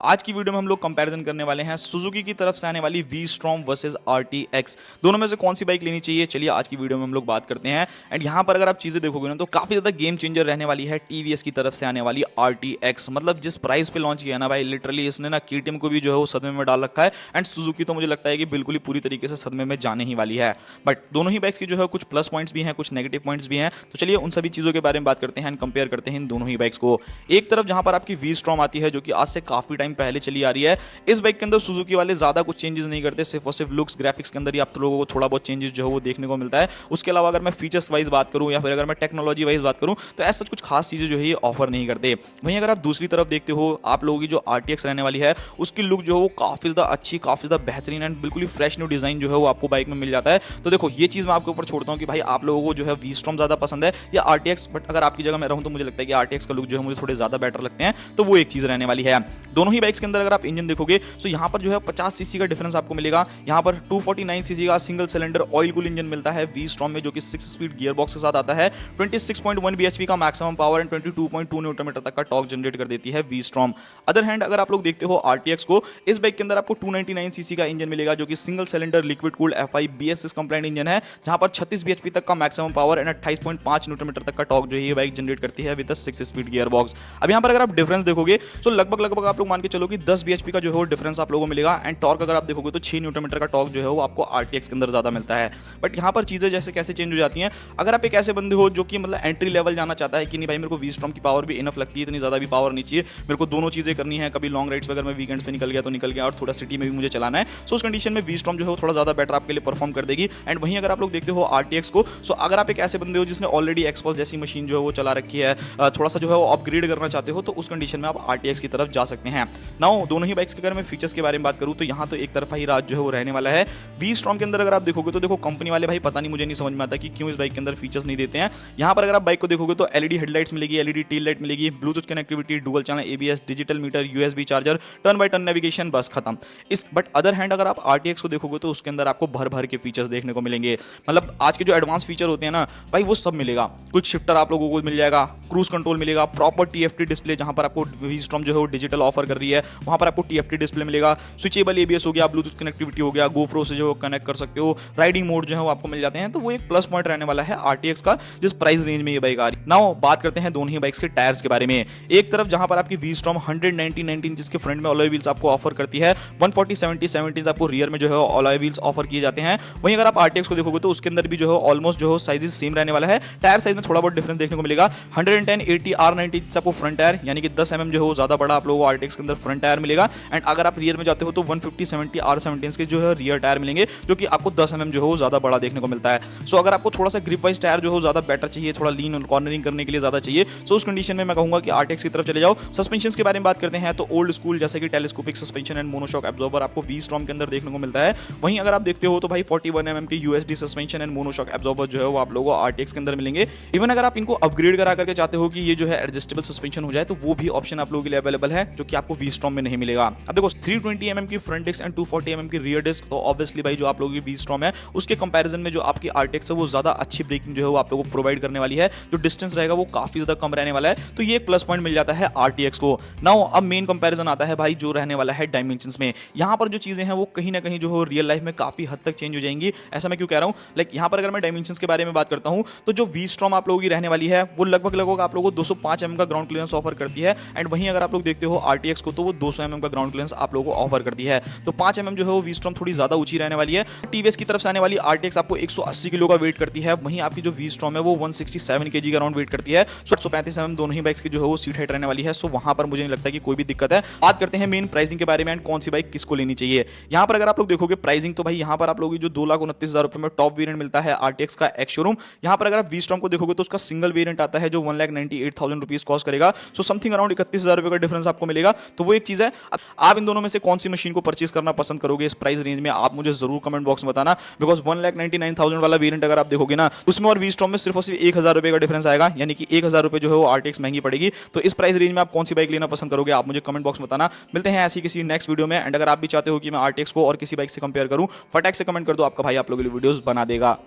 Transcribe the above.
आज की वीडियो में हम लोग कंपैरिजन करने वाले हैं सुजुकी की तरफ से आने वाली वी स्ट्रॉम वर्सेस RTX। दोनों में से कौन सी बाइक लेनी चाहिए, चलिए आज की वीडियो में हम लोग बात करते हैं। एंड यहाँ पर अगर आप चीजें देखोगे ना तो काफी ज्यादा गेम चेंजर रहने वाली है TVS की तरफ से आने वाली RTX। मतलब जिस प्राइस पे लॉन्च किया ना भाई, लिटरली इसने ना KTM को भी जो है वो सदमे में डाल रखा है। एंड सुजुकी तो मुझे लगता है कि बिल्कुल ही पूरी तरीके से सदमे में जाने ही वाली है। बट दोनों ही बाइक्स की जो है कुछ प्लस पॉइंट्स भी हैं, कुछ नेगेटिव पॉइंट्स भी हैं। तो चलिए उन सभी चीजों के बारे में बात करते हैं एंड कंपेयर करते हैं इन दोनों ही बाइक्स को। एक तरफ जहां पर आपकी वी स्ट्रॉम आती है जो कि आज से काफी टाइम पहले चली आ रही है। इस बाइक के अंदर सुजुकी वाले ज्यादा कुछ चेंजेस नहीं करते, सिर्फ और सिर्फ लुक्स ग्राफिक्स के अंदर ही आप लोगों को थोड़ा बहुत चेंजेस जो है वो देखने को मिलता है। उसके अलावा अगर मैं फीचर्स वाइज बात करूं या फिर अगर मैं टेक्नोलॉजी वाइज बात करूं तो ऐसा कुछ खास चीजें जो है ये ऑफर नहीं करते। वहीं अगर आप दूसरी तरफ देखते हो, आप लोगों की जो RTX रहने वाली है उसकी लुक जो है वो काफी ज्यादा अच्छी, काफी ज्यादा बेहतरीन एंड बिल्कुल ही फ्रेश न्यू डिजाइन जो है वो आपको बाइक में मिल जाता है। तो देखो ये चीज मैं आपके ऊपर छोड़ता हूं कि भाई आप लोगों को जो है वी स्ट्रॉम ज्यादा पसंद है या RTX। बट अगर आपकी जगह मैं रहूं तो मुझे लगता है कि RTX का लुक जो है मुझे थोड़े ज्यादा बेटर लगते हैं, तो वो एक चीज रहने वाली है। दोनों ही बाइक्स के अंदर अगर आप इंजन देखोगे तो यहाँ पर जो है 50 सीसी का डिफरेंस आपको मिलेगा। यहाँ पर 249 सीसी का single cylinder oil cool engine मिलता है वी स्ट्रॉम में, जो कि 6 स्पीड गियर बॉक्स के साथ आता है। 26.1 bhp का maximum power and 22.2 newton metre तक का टॉर्क जनरेट कर देती है वी स्ट्रॉम। अदर हैंड अगर आप लोग देखते हो RTX को, इस बाइक के अंदर आपको 299 सीसी का इंजन मिलेगा जो कि single cylinder liquid cooled FI BSS compliant engine है, जहां पर 36 bhp तक का maximum power and 28.5 newton metre तक का टॉर्क जो है ये बाइक जनरेट करती है विद 6 स्पीड गियर बॉक्स। अब यहाँ पर अगर आप डिफरेंस देखोगे तो लगभग आप लोग मान के चलो कि 10 bhp का जो है वो डिफरेंस आप लोगों को मिलेगा। एंड टॉर्क अगर आप देखोगे तो 6 न्यूटन मीटर का टॉर्क जो है वो आपको RTX के अंदर ज्यादा मिलता है। बट यहाँ पर चीजें जैसे कैसे चेंज हो जाती हैं, अगर आप एक ऐसे बंदे हो जो कि मतलब एंट्री लेवल जाना चाहता है कि नहीं भाई मेरे को वी स्ट्रॉम की पावर भी इनफ लगती है, इतनी ज्यादा भी पावर नहीं चाहिए, मेरे को दोनों चीजें करनी है, कभी लॉन्ग राइड्स वगैरह में वीकेंड्स पे निकल गया तो निकल गया और थोड़ा सिटी में भी मुझे चलाना है, सो उस कंडीशन में वी स्ट्रॉम जो है वो थोड़ा ज्यादा बेटर आपके लिए परफॉर्म कर देगी। एंड वहीं अगर आप लोग देखते हो RTX को, सो अगर आप एक ऐसे बंदे हो जिसने ऑलरेडी एक्सपल्स जैसी मशीन जो है वो चला रखी है, थोड़ा सा जो है वो अपग्रेड करना चाहते हो, तो उस कंडीशन में आप RTX की तरफ जा सकते हैं। नाउ दोनों ही बाइक्स के अगर मैं फीचर्स के बारे में बात करूं तो यहाँ तो एक तरफा ही राज जो है वो रहने वाला है। वी स्ट्रॉम के अंदर अगर आप देखोगे तो देखो कंपनी वाले भाई पता नहीं, मुझे नहीं समझ में आता कि क्यों इस बाइक के अंदर फीचर्स नहीं देते हैं। यहाँ पर अगर आप बाइक को देखोगे तो LED हेडलाइट्स मिलेगी, LED टेल लाइट मिलेगी, Bluetooth connectivity, dual channel ABS, digital meter, USB charger, turn by turn navigation, बस खत्म। इस बट अदर हैंड अगर आप RTX को देखोगे तो उसके अंदर आपको भर भर के फीचर्स देखने को मिलेंगे। मतलब आज के जो एडवांस फीचर होते हैं ना भाई वो सब मिलेगा। क्विक शिफ्टर आप लोगों को मिल जाएगा, क्रूज कंट्रोल मिलेगा, प्रॉपर TFT डिस्प्ले, जहां पर आपको वी स्ट्रॉम जो है वो डिजिटल ऑफर कर रही है वहां पर आपको TFT डिस्प्ले मिलेगा, स्विचेबल ABS हो गया, ब्लूटूथ कनेक्टिविटी हो गया, GoPro से जो कनेक्ट कर सकते हो, राइडिंग मोड जो है वो आपको मिल जाते हैं। तो वो एक प्लस पॉइंट रहने वाला है RTX का जिस प्राइस रेंज में ये बाइक आ रही है। नाउ बात करते हैं दोनों ही बाइक्स के टायर्स के बारे में। एक तरफ जहां पर आपकी वी स्ट्रॉम 100/90/19 जिसके फ्रंट में अलॉय व्हील्स आपको ऑफर करती है, 140/70/17 आपको रियर में जो है अलॉय व्हील्स ऑफर किए जाते हैं। वहीं अगर आप RTX को देखोगे तो उसके अंदर भी जो है ऑलमोस्ट जो है साइजेस सेम रहने वाला है। टायर साइज में थोड़ा बहुत डिफरेंस देखने को मिलेगा। 110/80/R90 आपको फ्रंट टायर यानी कि 10 mm जो है वो ज्यादा बड़ा आप लोगों को RTX के अंदर फ्रंट टायर मिलेगा। एंड अगर आप रियर में जाते हो तो 150/70/R17 के जो है रियर टायर मिलेंगे जो कि आपको 10 mm जो है वो ज्यादा बड़ा देखने को मिलता है। सो अगर आपको थोड़ा सा ग्रिप वाइज टायर जो है ज्यादा बेटर चाहिए, थोड़ा लीन कॉर्नरिंग करने के लिए ज्यादा चाहिए, सो उस कंडीशन में मैं कहूंगा कि RTX की तरफ चले जाओ। सस्पेंशन के बारे में बात करते हैं तो ओल्ड स्कूल जैसे कि telescopic suspension and monoshock absorber आपको वी स्ट्रॉम के अंदर देखने को मिलता है। वहीं अगर आप देखते हो तो भाई 41 mm के USD suspension and monoshock absorber जो है वो आप लोगों को RTX के अंदर मिलेंगे। इवन अगर आप इनको अपग्रेड करा करके चाहते हो कि ये जो है एडजस्टेबल सस्पेंशन हो जाए तो वो भी ऑप्शन आप लोगों के लिए अवेलेबल है जो कि आपको वी स्ट्रॉम में नहीं मिलेगा। अब देखो 320 mm की फ्रंट डिस्क एंड 240 mm की रियर डिस्क, तो ऑब्वियसली भाई जो आप लोगों की वी स्ट्रॉम है उसके कंपैरिजन में जो आपकी RTX है वो ज्यादा अच्छी ब्रेकिंग जो है वो आप लोगों को प्रोवाइड करने वाली है। जो डिस्टेंस रहेगा वो काफी ज्यादा कम रहने वाला है, तो ये एक प्लस पॉइंट मिल जाता है RTX को। नाउ अब मेन कंपैरिजन आता है भाई जो रहने वाला है डायमेंशंस में। यहाँ पर जो चीजें हैं वो कहीं ना कहीं जो है रियल लाइफ में काफी हद तक चेंज हो जाएंगी। ऐसा मैं क्यों कह रहा हूँ, लाइक यहाँ पर अगर मैं डायमेंशंस के बारे में बात करता हूँ तो जो वी स्ट्रॉम आप लोगों की रहने वाली है वो लगभग आप लोगों को 205 mm का ग्राउंड क्लियरेंस ऑफर करती है। एंड वहीं अगर आप लोग देखते हो RTX को तो वो 200 mm का ग्राउंड क्लियरेंस आप लोगों को ऑफर करती है। तो 5 mm जो है वो वी स्ट्रॉम थोड़ी ज्यादा ऊंची रहने वाली है। TVS की तरफ से आने वाली RTX आपको 180 किलो का वेट करती है, वहीं आपकी जो वी स्ट्रॉम है वो 167 kg का राउंड वेट करती है। 135 mm दोनों ही बाइक्स की जो है वो सीट हाइट रहने वाली है। सो वहां पर मुझे नहीं लगता कि कोई भी दिक्कत है। बात करते हैं मेन प्राइसिंग के बारे में एंड कौन सी बाइक किसको लेनी चाहिए। यहाँ पर अगर आप लोग देखोगे प्राइसिंग तो भाई यहाँ पर आप लोगों की जो 2,29,000 रुपए में टॉप वेरिएंट मिलता है RTX का एक्स शोरूम। यहाँ पर अगर आप वी स्ट्रॉम को देखोगे तो उसका सिंगल वेरिएंट आता है जो 1,98,000 रुपीज कॉस्ट करेगा। सो समथिंग अराउंड 31,000 रुपए का डिफरेंस आपको मिलेगा। तो वो एक चीज है। आप इन दोनों में से कौन सी मशीन को परचेज करना पसंद करोगे इस प्राइस रेंज में, आप मुझे जरूर कमेंट बॉक्स में बताना। बिकॉज 1,99,000 वाला वेरिएंट अगर आप देखोगे ना उसमें और वी स्ट्रॉम में सिर्फ और सिर्फ 1,000 रुपए का डिफरेंस आएगा, यानी कि 1,000 रुपए जो है वो RTX महंगी पड़ेगी। तो इस प्राइस रेंज में आप कौन सी बाइक लेना पसंद करोगे आप मुझे कमेंट बॉक्स में बताना। मिलते हैं ऐसी किसी नेक्स्ट वीडियो में। एंड अगर आप भी चाहते हो कि मैं RTX को और किसी बाइक से कंपेयर करूं, फटाक से कमेंट कर दो, आपका भाई आप लोगों के लिए वीडियोस बना देगा।